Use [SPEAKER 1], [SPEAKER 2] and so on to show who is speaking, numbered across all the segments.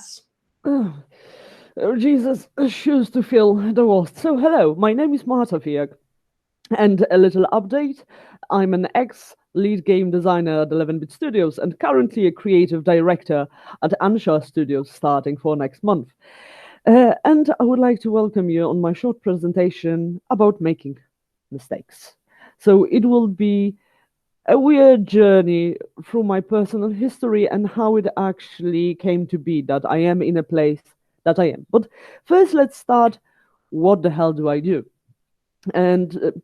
[SPEAKER 1] success?
[SPEAKER 2] Oh, oh, Jesus, shoes to fill the worst. So, hello, my name is Marta Fijak, and a little update. I'm an ex lead game designer at 11-Bit Studios and currently a creative director at Ansha Studios starting for next month. And I would like to welcome you on my short presentation about making mistakes. So, it will be a weird journey through my personal history and how it actually came to be that I am in a place that I am. But first, let's start. What the hell do I do? And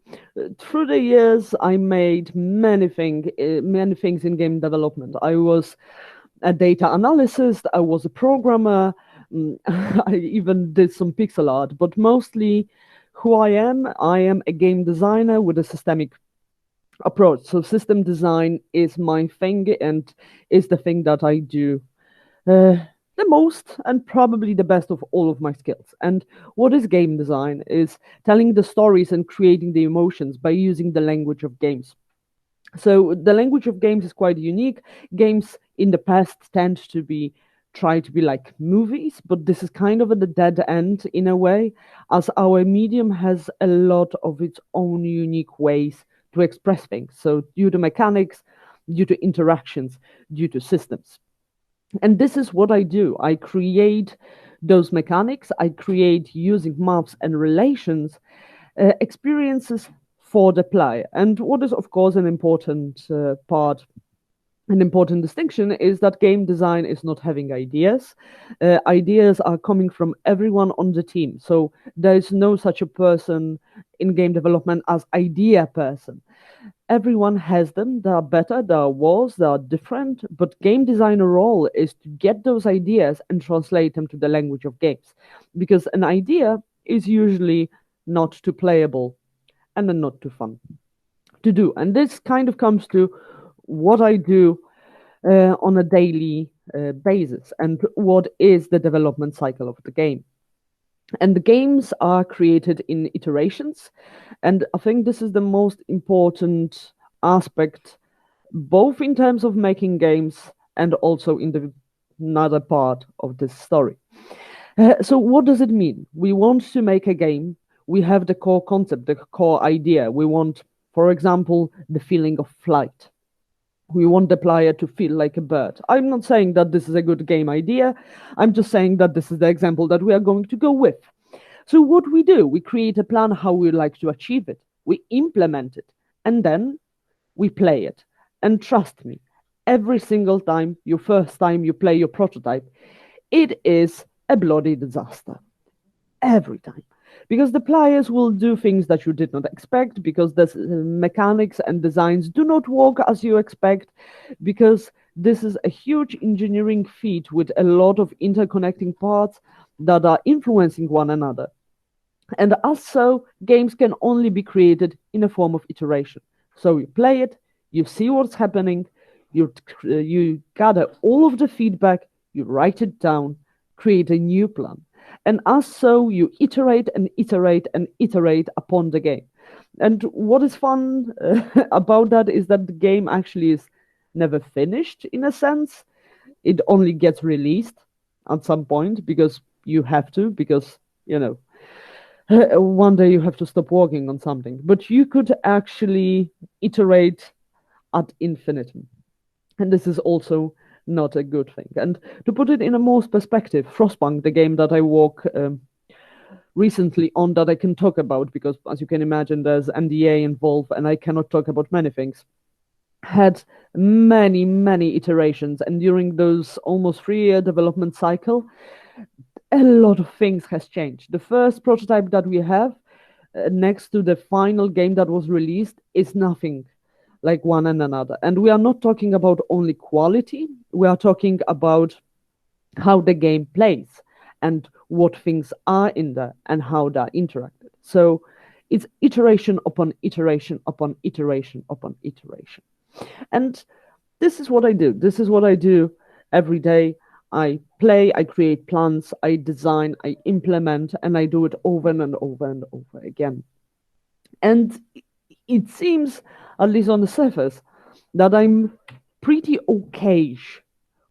[SPEAKER 2] through the years, I made many things in game development. I was a data analyst. I was a programmer. I even did some pixel art. But mostly, who I am a game designer with a systemic approach. So system design is my thing and is the thing that I do the most and probably the best of all of my skills. And what is game design is telling the stories and creating the emotions by using the language of games. So the language of games is quite unique. Games in the past tend to be try to be like movies, but this is kind of at the dead end in a way, as our medium has a lot of its own unique ways to express things. So due to mechanics, due to interactions, due to systems. And this is what I do. I create those mechanics, I create using maps and relations experiences for the player. And what is, of course, an important distinction is that game design is not having ideas. Ideas are coming from everyone on the team. So there is no such a person in game development as idea person. Everyone has them. They are better, they are worse, they are different. But game designer role is to get those ideas and translate them to the language of games. Because an idea is usually not too playable and then not too fun to do. And this kind of comes to what I do on a daily basis and what is the development cycle of the game. And the games are created in iterations. And I think this is the most important aspect, both in terms of making games and also in the another part of this story. So, what does it mean? We want to make a game. We have the core concept, the core idea. We want, for example, the feeling of flight. We want the player to feel like a bird. I'm not saying that this is a good game idea. I'm just saying that this is the example that we are going to go with. So what we do, we create a plan how we like to achieve it. We implement it, and then we play it. And trust me, every single time, your first time you play your prototype, it is a bloody disaster. Every time. Because the players will do things that you did not expect, because the mechanics and designs do not work as you expect, because this is a huge engineering feat with a lot of interconnecting parts that are influencing one another. And as so, games can only be created in a form of iteration. So you play it, you see what's happening, you gather all of the feedback, you write it down, create a new plan. And as so, you iterate and iterate and iterate upon the game. And what is fun about that is that the game actually is never finished in a sense. It only gets released at some point because you have to, because, you know, one day you have to stop working on something. But you could actually iterate ad infinitum. And this is also not a good thing. And to put it in a more perspective, Frostpunk, the game that I work recently on that I can talk about, because as you can imagine, there's NDA involved and I cannot talk about many things, had many, many iterations. And during those almost 3-year development cycle, a lot of things has changed. The first prototype that we have next to the final game that was released is nothing like one and another. And we are not talking about only quality, we are talking about how the game plays and what things are in there and how they're interacted. So it's iteration upon iteration upon iteration upon iteration. And this is what I do. This is what I do every day. I play, I create plans, I design, I implement, and I do it over and over and over again. And it seems, at least on the surface, that I'm pretty okay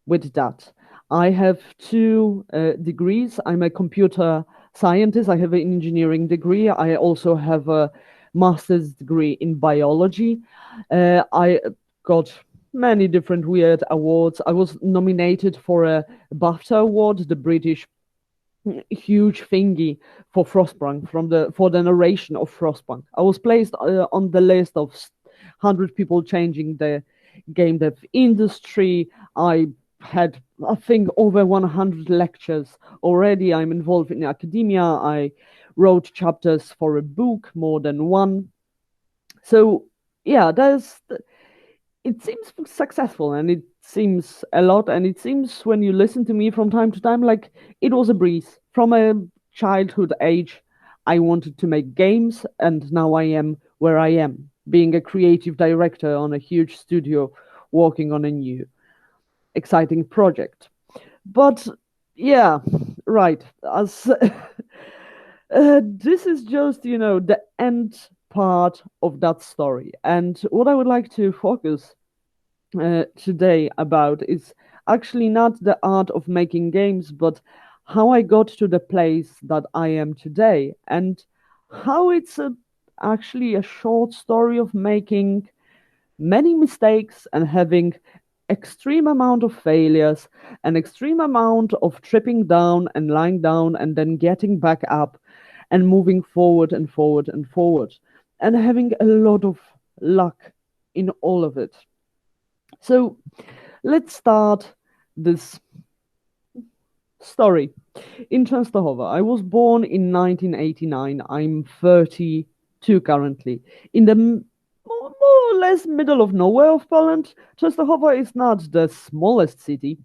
[SPEAKER 2] with that. I have two degrees. I'm a computer scientist. I have an engineering degree. I also have a master's degree in biology. I got many different weird awards. I was nominated for a BAFTA award, the British huge thingy for Frostpunk for the narration of Frostpunk. I was placed on the list of 100 people changing the game dev industry. I had, I think, over 100 lectures already. I'm involved in academia. I wrote chapters for a book, more than one. So yeah, it seems successful, and it seems a lot, and it seems when you listen to me from time to time like it was a breeze. From a childhood age I wanted to make games, and now I am where I am, being a creative director on a huge studio, working on a new exciting project. But yeah, right, as this is just, the end part of that story. And what I would like to focus today about is actually not the art of making games, but how I got to the place that I am today, and how actually a short story of making many mistakes and having extreme amount of failures, an extreme amount of tripping down and lying down and then getting back up and moving forward and forward and forward, and having a lot of luck in all of it. So let's start this story. In Częstochowa, I was born in 1989. I'm 32 currently. In the more or less middle of nowhere of Poland. Częstochowa is not the smallest city,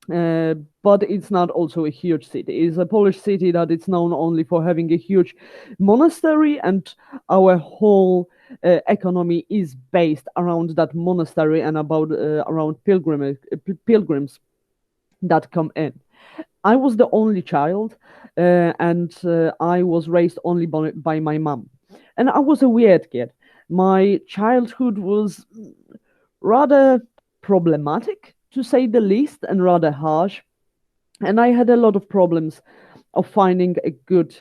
[SPEAKER 2] but it's not also a huge city. It's a Polish city that is known only for having a huge monastery, and our whole economy is based around that monastery and about around pilgrims that come in. I was the only child, and I was raised only by my mom. And I was a weird kid. My childhood was rather problematic, to say the least, and rather harsh. And I had a lot of problems of finding a good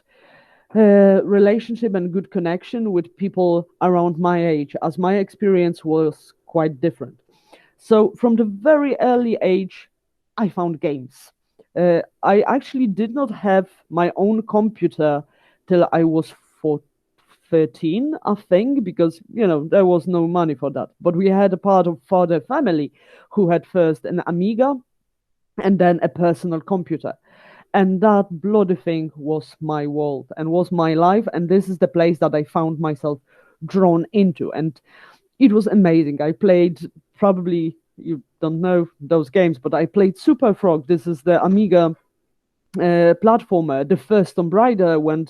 [SPEAKER 2] relationship and good connection with people around my age, as my experience was quite different. So from the very early age, I found games. I actually did not have my own computer till I was 13, I think, because there was no money for that. But we had a part of father family who had first an Amiga and then a personal computer. And that bloody thing was my world and was my life. And this is the place that I found myself drawn into. And it was amazing. I played, probably you don't know those games, but I played Super Frog. This is the Amiga platformer, the first Tomb Raider, when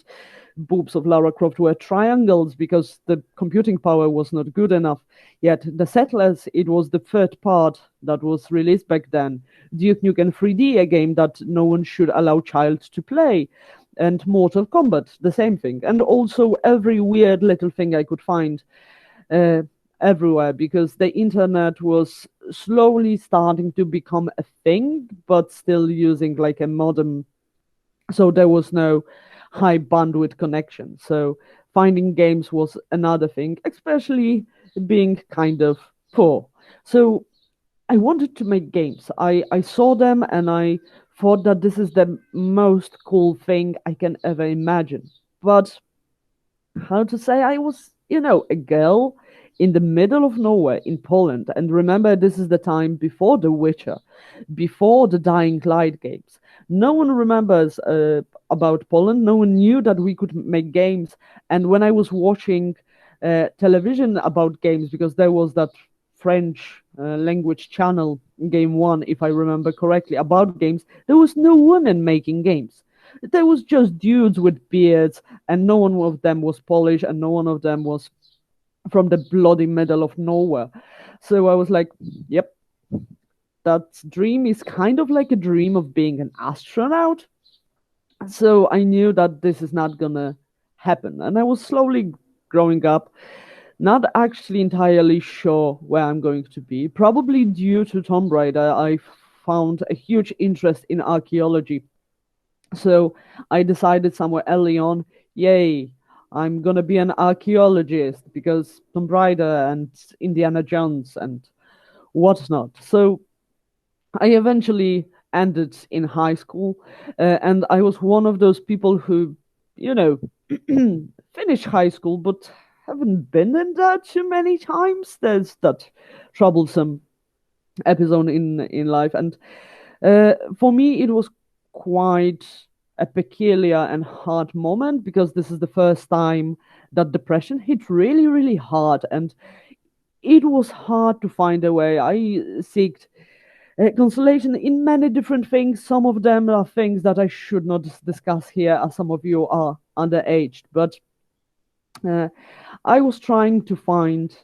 [SPEAKER 2] boobs of Lara Croft were triangles because the computing power was not good enough. Yet the Settlers, it was the third part that was released back then. Duke Nukem 3D, a game that no one should allow child to play. And Mortal Kombat, the same thing. And also every weird little thing I could find everywhere, because the internet was slowly starting to become a thing, but still using like a modem. So there was no high bandwidth connection. So finding games was another thing, especially being kind of poor. So I wanted to make games. I saw them and I thought that this is the most cool thing I can ever imagine. But how to say, I was, a girl in the middle of nowhere in Poland. And remember, this is the time before The Witcher, before the Dying Light games. No one remembers about Poland. No one knew that we could make games. And when I was watching television about games, because there was that French language channel, Game One, if I remember correctly, about games, there was no women making games. There was just dudes with beards, and no one of them was Polish, and no one of them was from the bloody middle of nowhere. So I was like, yep, that dream is kind of like a dream of being an astronaut. So I knew that this is not gonna happen. And I was slowly growing up, not actually entirely sure where I'm going to be. Probably due to Tomb Raider, I found a huge interest in archaeology. So I decided somewhere early on, yay, I'm gonna be an archaeologist because Tomb Raider and Indiana Jones and whatnot. So I eventually ended in high school, and I was one of those people who, you know, finished high school but haven't been in there too many times. There's that troublesome episode in life, and for me, it was quite a peculiar and hard moment because this is the first time that depression hit really, really hard, and it was hard to find a way. I seeked consolation in many different things. Some of them are things that I should not discuss here, as some of you are underaged, but uh, I was trying to find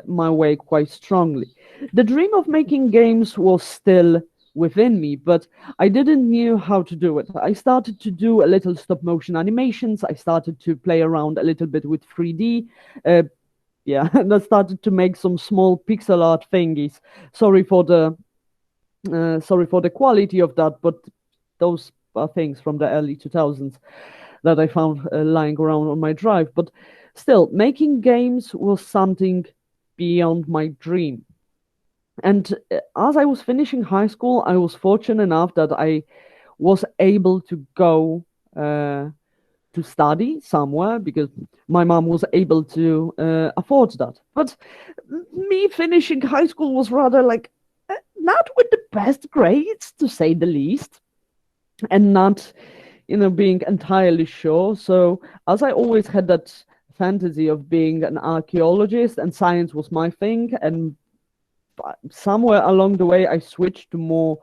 [SPEAKER 2] my way quite strongly. The dream of making games was still within me, but I didn't know how to do it. I started to do a little stop motion animations. I started to play around a little bit with 3D. Yeah, and I started to make some small pixel art thingies. Sorry for the quality of that, but those are things from the early 2000s that I found lying around on my drive. But still, making games was something beyond my dream. And as I was finishing high school, I was fortunate enough that I was able to go to study somewhere because my mom was able to afford that. But me finishing high school was rather like not with the best grades, to say the least, and not, being entirely sure. So, as I always had that fantasy of being an archaeologist and science was my thing, and somewhere along the way I switched to more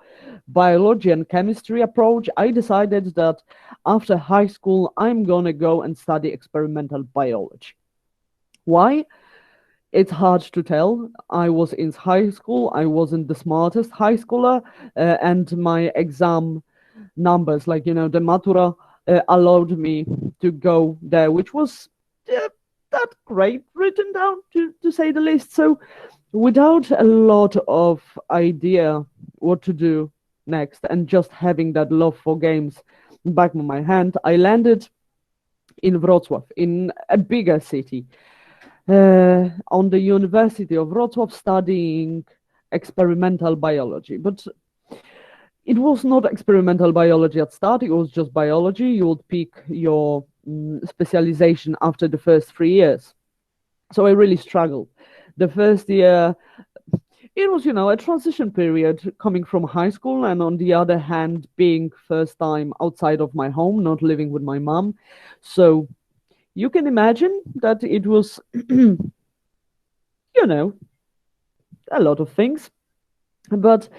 [SPEAKER 2] biology and chemistry approach. I decided that after high school I'm gonna go and study experimental biology. Why? It's hard to tell. I was in high school, I wasn't the smartest high schooler, and my exam numbers, like, the matura, allowed me to go there, which was that great written down, to say the least. So without a lot of idea what to do next and just having that love for games back in my hand, I landed in Wrocław, in a bigger city, on the University of Wrocław, studying experimental biology. But it was not experimental biology at start, it was just biology. You would pick your specialization after the first 3 years. So I really struggled. The first year, it was, a transition period coming from high school, and on the other hand, being first time outside of my home, not living with my mom. So you can imagine that it was, a lot of things. But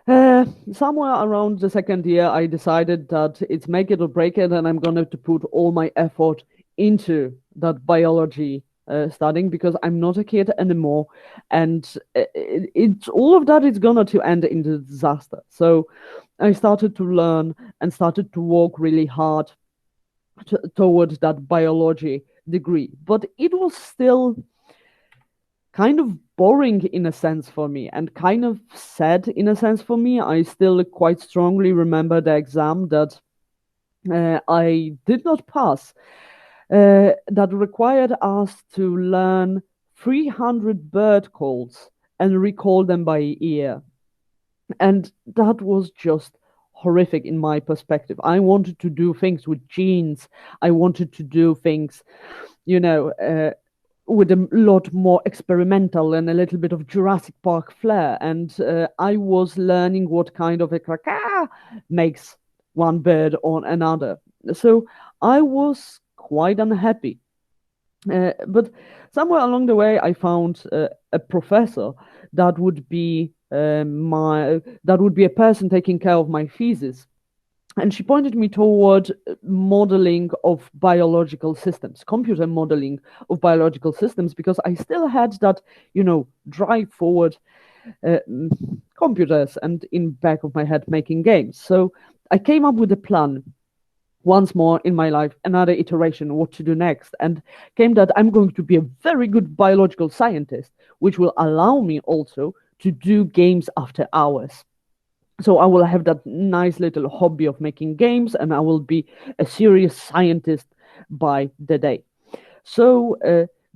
[SPEAKER 2] somewhere around the second year, I decided that it's make it or break it, and I'm going to put all my effort into that biology studying because I'm not a kid anymore, and it's all of that is going to end in the disaster. So I started to learn and started to work really hard towards that biology degree, but it was still kind of boring in a sense for me and kind of sad in a sense for me. I still quite strongly remember the exam that I did not pass, that required us to learn 300 bird calls and recall them by ear. And that was just horrific in my perspective. I wanted to do things with genes. I wanted to do things, with a lot more experimental and a little bit of Jurassic Park flair. And I was learning what kind of a caca makes one bird on another. So I was quite unhappy. But somewhere along the way, I found a professor that would be a person taking care of my thesis, and she pointed me toward modeling of biological systems, computer modeling of biological systems, because I still had that, drive forward uh, computers and in back of my head making games. So I came up with a plan once more in my life, another iteration, what to do next, and came that I'm going to be a very good biological scientist, which will allow me also to do games after hours. So I will have that nice little hobby of making games, and I will be a serious scientist by the day. So,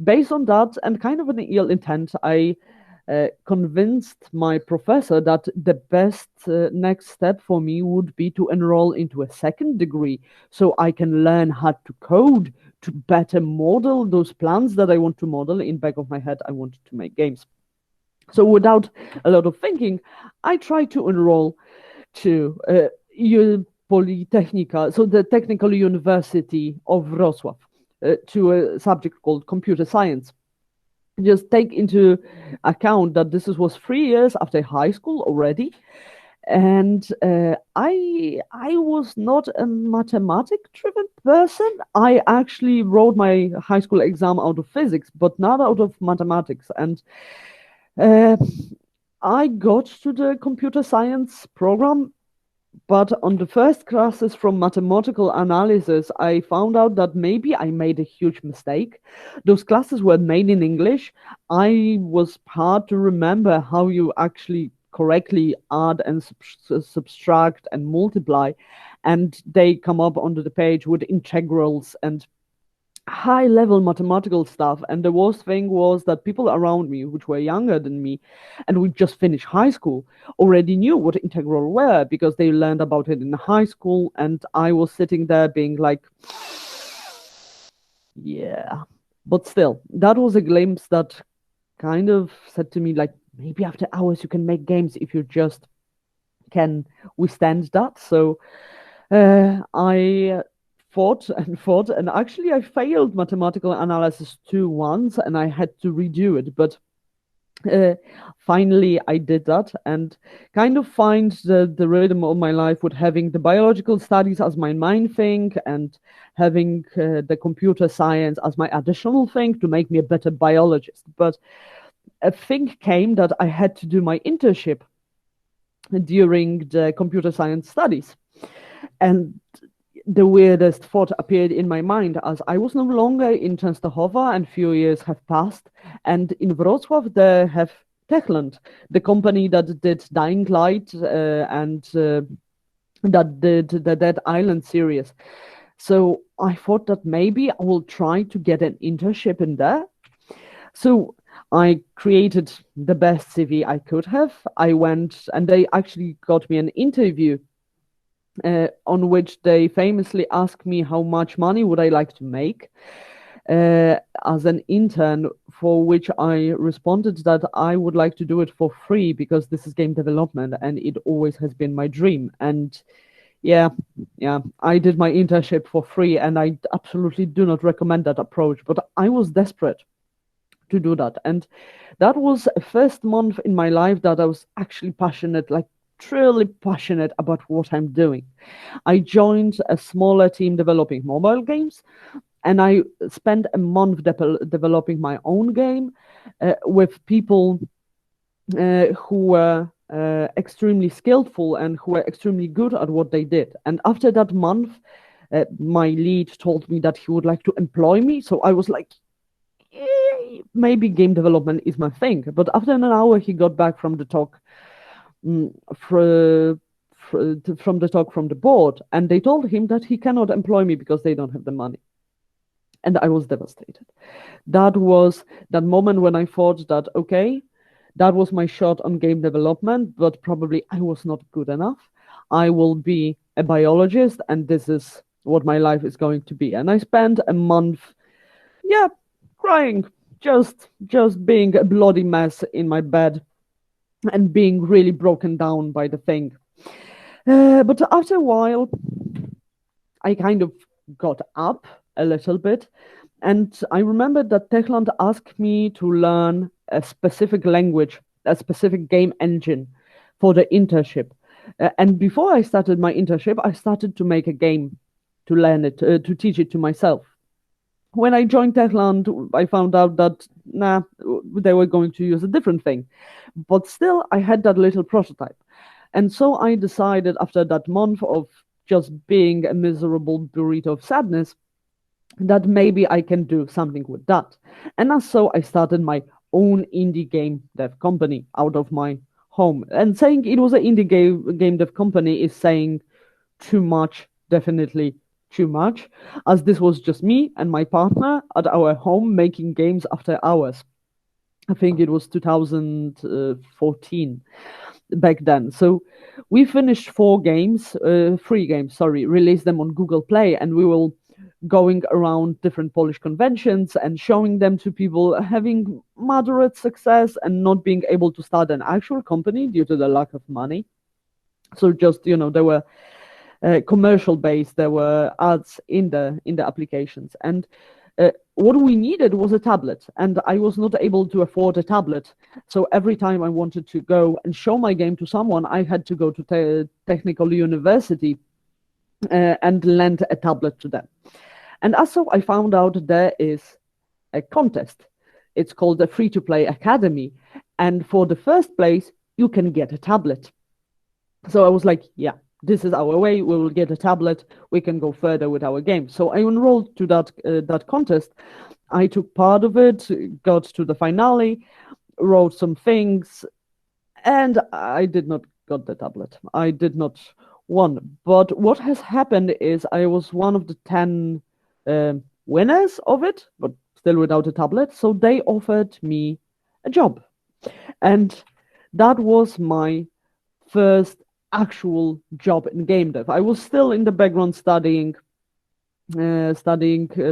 [SPEAKER 2] based on that and kind of an ill intent, I convinced my professor that the best next step for me would be to enroll into a second degree so I can learn how to code to better model those plans that I want to model. In back of my head, I wanted to make games. So, without a lot of thinking, I tried to enroll to Polytechnica, so the Technical University of Wrocław, to a subject called computer science. Just take into account that was 3 years after high school already, and I was not a mathematic driven person. I actually wrote my high school exam out of physics, but not out of mathematics, and uh, I got to the computer science program, but on the first classes from mathematical analysis, I found out that maybe I made a huge mistake. Those classes were made in English. I was hard to remember how you actually correctly add and subtract and multiply. And they come up onto the page with integrals and high level mathematical stuff. And the worst thing was that people around me, which were younger than me, and we just finished high school, already knew what integral were because they learned about it in high school. And I was sitting there being like, yeah. But still, that was a glimpse that kind of said to me, like, maybe after hours you can make games if you just can withstand that. So I fought and fought, and actually I failed mathematical analysis 2 once, and I had to redo it. But uh, finally, I did that, and kind of find the rhythm of my life with having the biological studies as my main thing, and having the computer science as my additional thing to make me a better biologist. But a thing came that I had to do my internship during the computer science studies. And the weirdest thought appeared in my mind as I was no longer in Częstochowa and few years have passed. And in Wrocław, they have Techland, the company that did Dying Light and that did the Dead Island series. So I thought that maybe I will try to get an internship in there. So I created the best CV I could have. I went and they actually got me an interview on which they famously asked me how much money would I like to make as an intern, for which I responded that I would like to do it for free because this is game development and it always has been my dream. And yeah, yeah, I did my internship for free, and I absolutely do not recommend that approach, but I was desperate to do that. And that was a first month in my life that I was actually passionate, like truly passionate about what I'm doing. I joined a smaller team developing mobile games, and I spent a month developing my own game with people who were extremely skillful and who were extremely good at what they did. And after that month, my lead told me that he would like to employ me. So I was like, maybe game development is my thing. But after an hour, he got back from the talk from the talk from the board, and they told him that he cannot employ me because they don't have the money. And I was devastated. That was that moment when I thought that, okay, that was my shot on game development, but probably I was not good enough. I will be a biologist, and this is what my life is going to be. And I spent a month, yeah, crying, just being a bloody mess in my bed and being really broken down by the thing. But after a while, I kind of got up a little bit. And I remember that Techland asked me to learn a specific language, a specific game engine for the internship. And before I started my internship, I started to make a game to learn it, to teach it to myself. When I joined Techland, I found out that, nah, they were going to use a different thing. But still, I had that little prototype. And so I decided after that month of just being a miserable burrito of sadness that maybe I can do something with that. And so I started my own indie game dev company out of my home. And saying it was an indie game dev company is saying too much, definitely too much, as this was just me and my partner at our home making games after hours. I think it was 2014 back then. So we finished three games, sorry, released them on Google Play, and we were going around different Polish conventions and showing them to people, having moderate success and not being able to start an actual company due to the lack of money. So just, they were commercial based, there were ads in the applications. And what we needed was a tablet, and I was not able to afford a tablet. So every time I wanted to go and show my game to someone, I had to go to technical university and lend a tablet to them. And also I found out there is a contest. It's called the Free-to-Play Academy. And for the first place, you can get a tablet. So I was like, yeah, this is our way. We will get a tablet. We can go further with our game. So I enrolled to that contest. I took part of it, got to the finale, wrote some things, and I did not got the tablet. I did not won. But what has happened is I was one of the 10 winners of it, but still without a tablet. So they offered me a job. And that was my first actual job in game dev. I was still in the background studying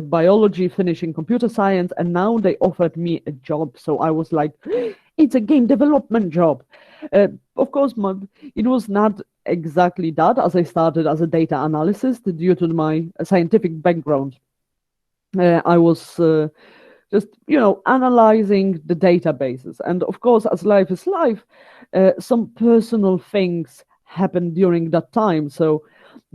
[SPEAKER 2] biology, finishing computer science, and now they offered me a job. So I was like, it's a game development job. Of course, it was not exactly that, as I started as a data analyst due to my scientific background. I was just, analyzing the databases. And of course, as life is life, some personal things happened during that time. So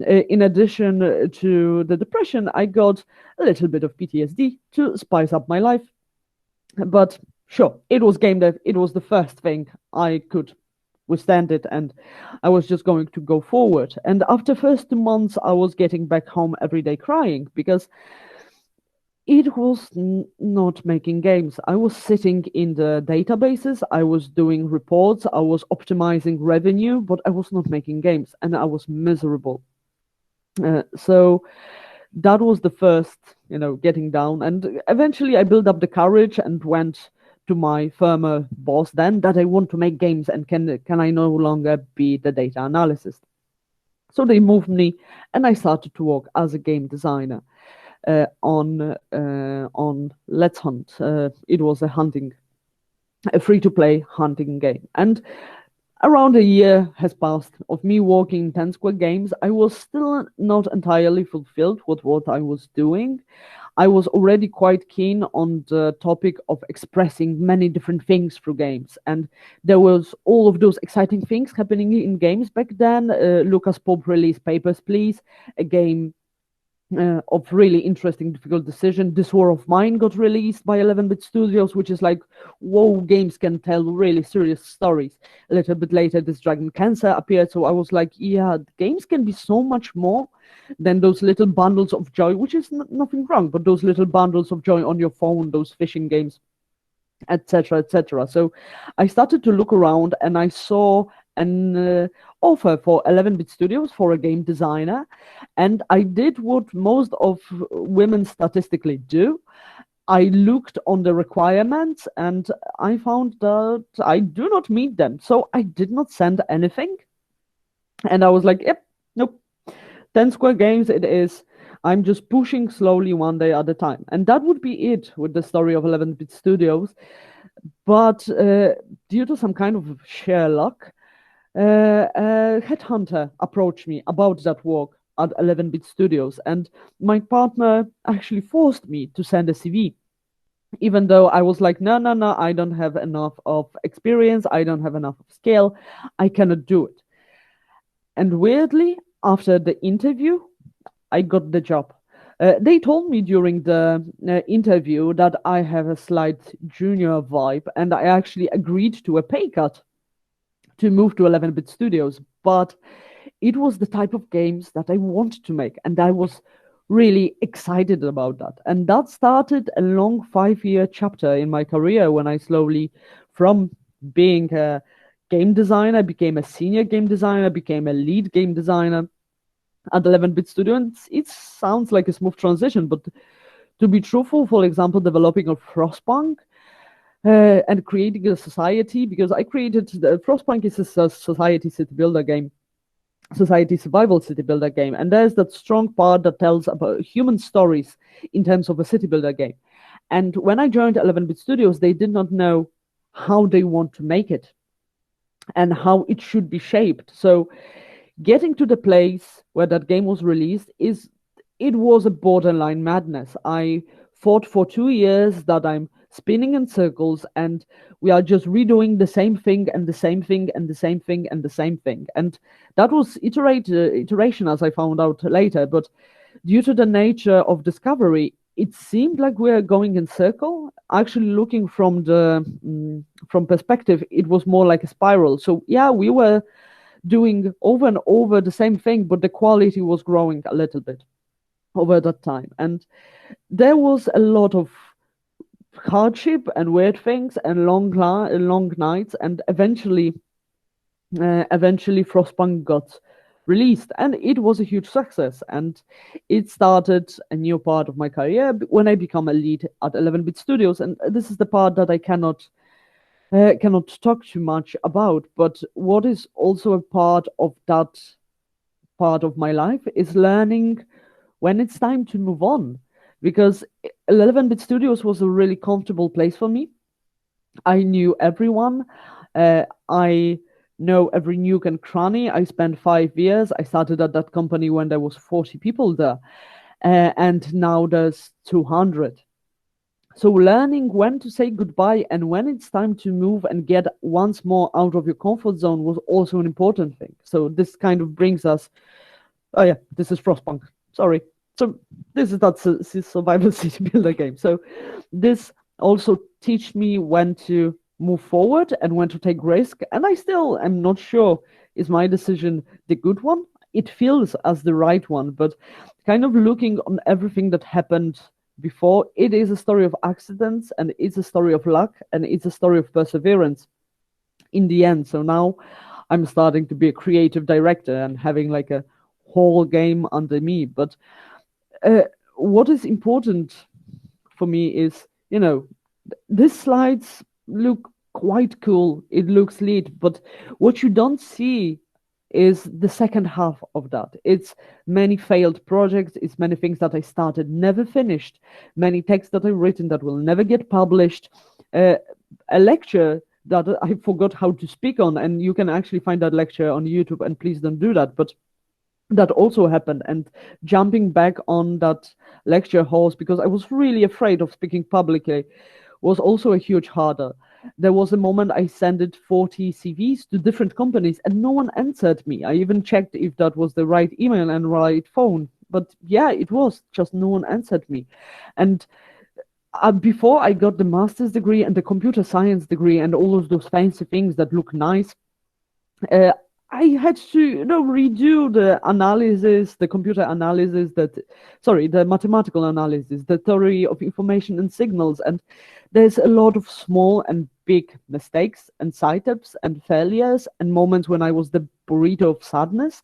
[SPEAKER 2] in addition to the depression, I got a little bit of PTSD to spice up my life. But sure, it was game dev. It was the first thing I could withstand it, and I was just going to go forward. And after first 2 months, I was getting back home every day crying because it was not making games. I was sitting in the databases, I was doing reports, I was optimizing revenue, but I was not making games, and I was miserable. So that was the first, getting down. And eventually I built up the courage and went to my former boss then that I want to make games, and can I no longer be the data analyst. So they moved me, and I started to work as a game designer. On Let's Hunt. It was a free-to-play hunting game. And around a year has passed of me working in 10 Square Games. I was still not entirely fulfilled with what I was doing. I was already quite keen on the topic of expressing many different things through games. And there was all of those exciting things happening in games back then. Lucas Pope released Papers, Please, a game of really interesting, difficult decision. This War of Mine got released by 11-bit Studios, which is like, whoa, games can tell really serious stories. A little bit later, this Dragon Cancer appeared, so I was like, yeah, games can be so much more than those little bundles of joy, which is nothing wrong, but those little bundles of joy on your phone, those fishing games, etc., etc. So I started to look around, and I saw an offer for 11-bit Studios for a game designer, and I did what most of women statistically do. I looked on the requirements, and I found that I do not meet them, so I did not send anything. And I was like, yep, nope, 10 Square Games it is. I'm just pushing slowly one day at a time. And that would be it with the story of 11-bit Studios. But due to some kind of sheer luck, a headhunter approached me about that work at 11-bit Studios, and my partner actually forced me to send a CV, even though I was like, no, I don't have enough of experience, I don't have enough of skill, I cannot do it. And weirdly, after the interview, I got the job. They told me during the interview that I have a slight junior vibe, and I actually agreed to a pay cut to move to 11-bit Studios, but it was the type of games that I wanted to make, and I was really excited about that. And that started a long 5-year chapter in my career when I slowly, from being a game designer, became a senior game designer, became a lead game designer at 11-bit studio, and it sounds like a smooth transition, but to be truthful, for example, developing a Frostpunk and creating a society, because I created the Frostpunk is a society city builder game, society survival city builder game, and there's that strong part that tells about human stories in terms of a city builder game. And when I joined 11-bit studios, they did not know how they want to make it and how it should be shaped. So getting to the place where that game was released it was a borderline madness. I thought for 2 years that I'm spinning in circles and we are just redoing the same thing and the same thing and the same thing and the same thing. And that was iteration, as I found out later. But due to the nature of discovery, it seemed like we're going in circle. Actually, looking from the from perspective, it was more like a spiral. So yeah, we were doing over and over the same thing, but the quality was growing a little bit over that time. And there was a lot of hardship and weird things and long nights, and eventually Frostpunk got released, and it was a huge success, and it started a new part of my career when I become a lead at 11-bit studios. And this is the part that I cannot talk too much about, but what is also a part of that part of my life is learning when it's time to move on, because 11-bit studios was a really comfortable place for me. I knew everyone. I know every nook and cranny. I spent 5 years. I started at that company when there was 40 people there, and now there's 200. So learning when to say goodbye and when it's time to move and get once more out of your comfort zone was also an important thing. So this kind of brings us. Oh yeah, this is Frostpunk. Sorry. So this is that survival city builder game. So this also teach me when to move forward and when to take risk. And I still am not sure, is my decision the good one? It feels as the right one, but kind of looking on everything that happened before, it is a story of accidents and it's a story of luck and it's a story of perseverance in the end. So now I'm starting to be a creative director and having like a whole game under me. But what is important for me is, these slides look quite cool. It looks neat, but what you don't see is the second half of that. It's many failed projects. It's many things that I started, never finished. Many texts that I've written that will never get published. A lecture that I forgot how to speak on, and you can actually find that lecture on YouTube, and please don't do that. But that also happened, and jumping back on that lecture horse because I was really afraid of speaking publicly was also a huge harder. There was a moment I sent 40 CVs to different companies and no one answered me. I even checked if that was the right email and right phone, but yeah, it was just no one answered me. And before I got the master's degree and the computer science degree and all of those fancy things that look nice, I had to, redo the analysis, the computer analysis, the mathematical analysis, the theory of information and signals. And there's a lot of small and big mistakes and side-ups and failures and moments when I was the burrito of sadness.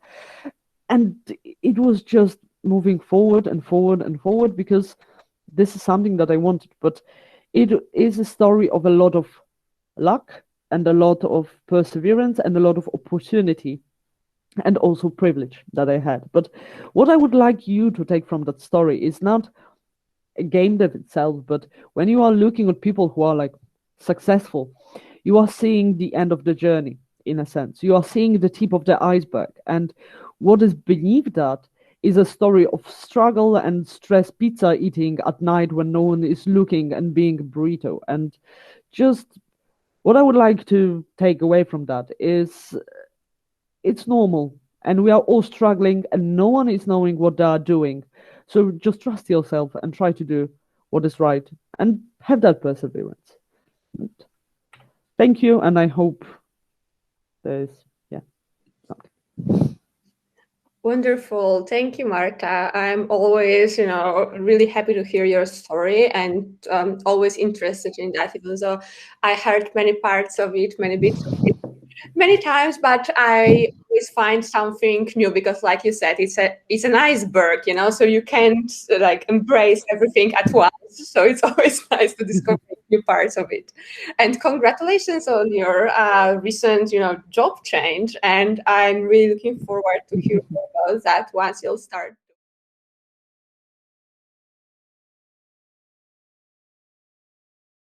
[SPEAKER 2] And it was just moving forward and forward and forward because this is something that I wanted. But it is a story of a lot of luck and a lot of perseverance and a lot of opportunity and also privilege that I had. But what I would like you to take from that story is not a game dev itself, but when you are looking at people who are like successful, you are seeing the end of the journey in a sense. You are seeing the tip of the iceberg. And what is beneath that is a story of struggle and stress pizza eating at night when no one is looking and being a burrito. And just what I would like to take away from that is it's normal and we are all struggling and no one is knowing what they are doing. So just trust yourself and try to do what is right and have that perseverance. And thank you, and I hope there's something.
[SPEAKER 1] Wonderful. Thank you, Marta. I'm always, really happy to hear your story and always interested in that, even though I heard many parts of it, many bits of it. Many times, but I always find something new because, like you said, it's an iceberg, so you can't like embrace everything at once. So it's always nice to discover new parts of it. And congratulations on your recent, job change. And I'm really looking forward to hear more about that once you'll start